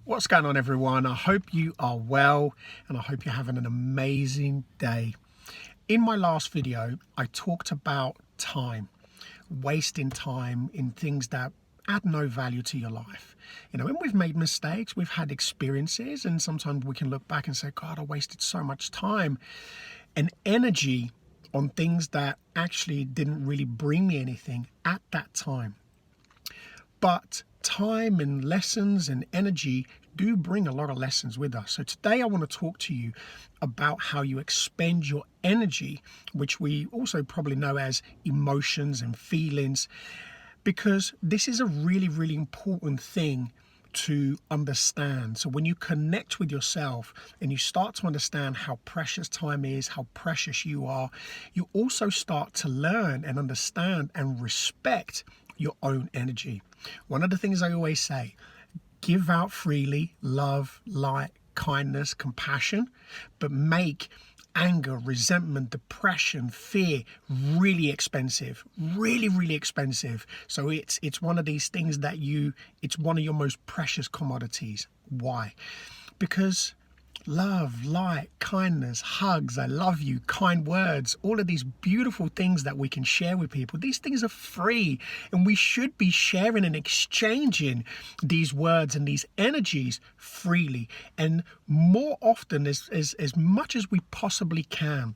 What's going on, everyone? I hope you are well and I hope you're having an amazing day. In my last video, I talked about time, wasting time in things that add no value to your life. When we've made mistakes, we've had experiences, and sometimes we can look back and say, God, I wasted so much time and energy on things that actually didn't really bring me anything at that time. But time and lessons and energy do bring a lot of lessons with us. So today I want to talk to you about how you expend your energy, which we also probably know as emotions and feelings, because this is a really, really important thing to understand. So when you connect with yourself and you start to understand how precious time is, how precious you are, you also start to learn and understand and respect your own energy. One of the things I always say, give out freely, love, light, kindness, compassion, but make anger, resentment, depression, fear really expensive, really, really expensive. So it's one of these things that it's one of your most precious commodities. Why? Because love, light, kindness, hugs, I love you, kind words, all of these beautiful things that we can share with people, these things are free, and we should be sharing and exchanging these words and these energies freely and more often as much as we possibly can.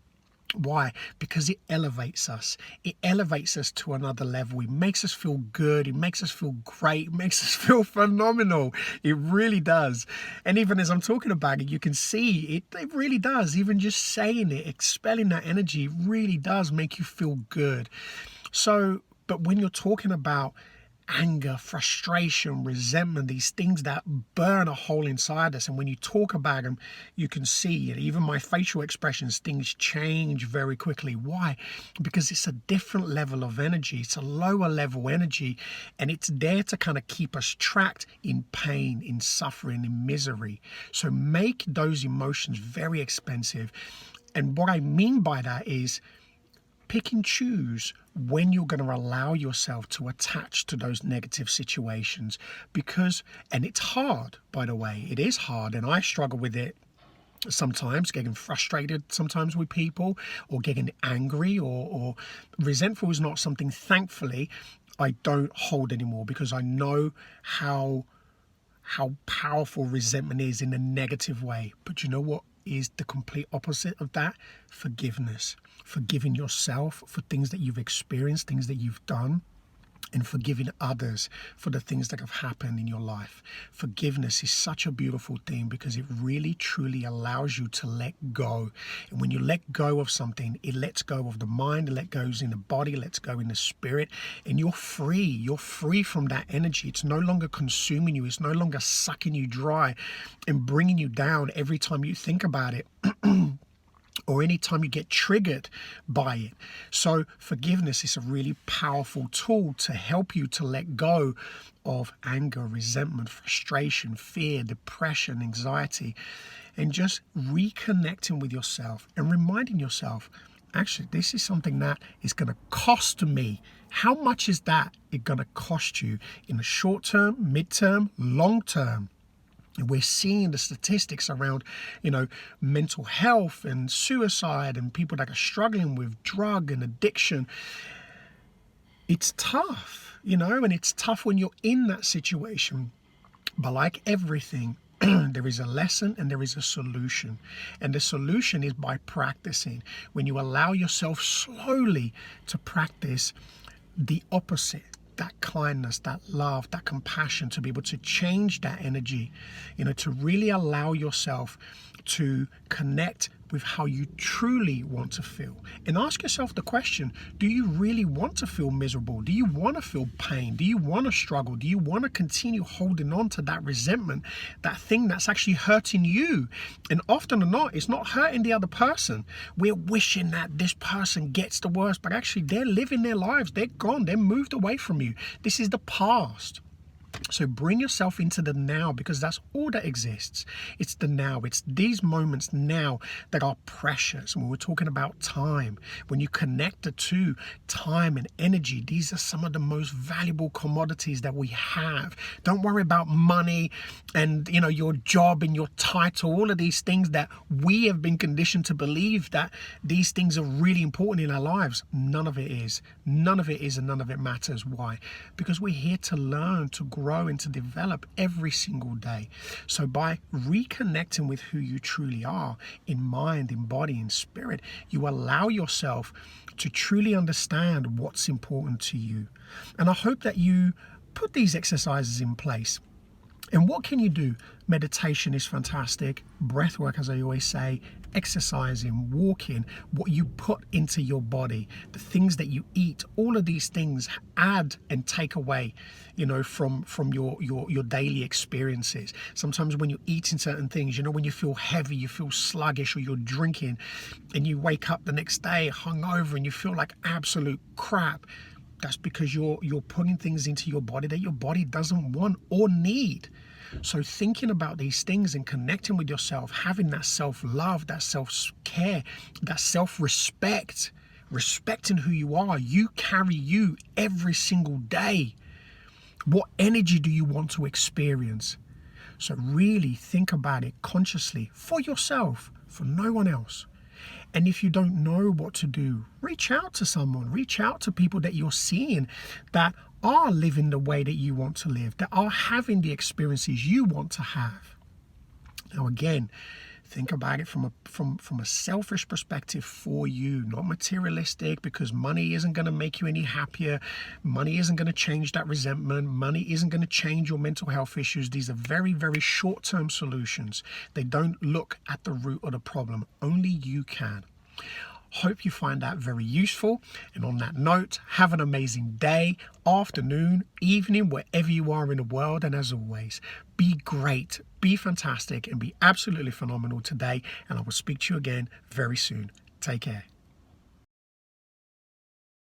Why? Because it elevates us. It elevates us to another level. It makes us feel good. It makes us feel great. It makes us feel phenomenal. It really does. And even as I'm talking about it, you can see it really does. Even just saying it, expelling that energy really does make you feel good. So, but when you're talking about anger, frustration, resentment, these things that burn a hole inside us, and when you talk about them, you can see it. Even my facial expressions, things change very quickly. Why? Because it's a different level of energy. It's a lower level energy, and it's there to kind of keep us trapped in pain, in suffering, in misery. So make those emotions very expensive. And what I mean by that is pick and choose when you're going to allow yourself to attach to those negative situations, and it's hard, by the way, it is hard, and I struggle with it sometimes, getting frustrated sometimes with people, or getting angry or resentful is not something, thankfully, I don't hold anymore, because I know how powerful resentment is in a negative way. But you know what is the complete opposite of that? Forgiveness. Forgiving yourself for things that you've experienced, things that you've done, and forgiving others for the things that have happened in your life. Forgiveness is such a beautiful thing because it really truly allows you to let go. And when you let go of something, it lets go of the mind, it lets go in the body, it lets go in the spirit, and you're free. You're free from that energy. It's no longer consuming you. It's no longer sucking you dry and bringing you down every time you think about it. Or anytime you get triggered by it. So forgiveness is a really powerful tool to help you to let go of anger, resentment, frustration, fear, depression, anxiety, and just reconnecting with yourself and reminding yourself, actually, this is something that is going to cost me. How much is that going to cost you in the short term, mid-term, long term? We're seeing the statistics around, mental health and suicide and people that are struggling with drug and addiction. It's tough, and it's tough when you're in that situation. But like everything, there is a lesson and there is a solution. And the solution is by practicing. When you allow yourself slowly to practice the opposite, that kindness, that love, that compassion, to be able to change that energy, to really allow yourself to connect with how you truly want to feel. And ask yourself the question, do you really want to feel miserable? Do you want to feel pain? Do you want to struggle? Do you want to continue holding on to that resentment, that thing that's actually hurting you? And often or not, it's not hurting the other person. We're wishing that this person gets the worst, but actually they're living their lives. They're gone. They're moved away from you. This is the past. So bring yourself into the now, because that's all that exists. It's the now. It's these moments now that are precious. When we're talking about time, when you connect the two, time and energy, these are some of the most valuable commodities that we have. Don't worry about money and, your job and your title, all of these things that we have been conditioned to believe that these things are really important in our lives. None of it is. None of it is, and none of it matters. Why? Because we're here to learn, to grow, and to develop every single day. So by reconnecting with who you truly are in mind, in body, in spirit, you allow yourself to truly understand what's important to you. And I hope that you put these exercises in place. And what can you do? Meditation is fantastic. Breath work, as I always say, exercising, walking, what you put into your body, the things that you eat, all of these things add and take away, from your daily experiences. Sometimes when you're eating certain things, when you feel heavy, you feel sluggish, or you're drinking and you wake up the next day hungover and you feel like absolute crap. That's because you're putting things into your body that your body doesn't want or need. So thinking about these things and connecting with yourself, having that self-love, that self-care, that self-respect, respecting who you are. You carry you every single day. What energy do you want to experience? So really think about it consciously for yourself, for no one else. And if you don't know what to do, reach out to someone, reach out to people that you're seeing that are living the way that you want to live, that are having the experiences you want to have. Now, again, think about it from a selfish perspective for you, not materialistic, because money isn't going to make you any happier. Money isn't going to change that resentment. Money isn't going to change your mental health issues. These are very, very short-term solutions. They don't look at the root of the problem. Only you can. Hope you find that very useful. And on that note, have an amazing day, afternoon, evening, wherever you are in the world. And as always, be great, be fantastic, and be absolutely phenomenal today. And I will speak to you again very soon. Take care.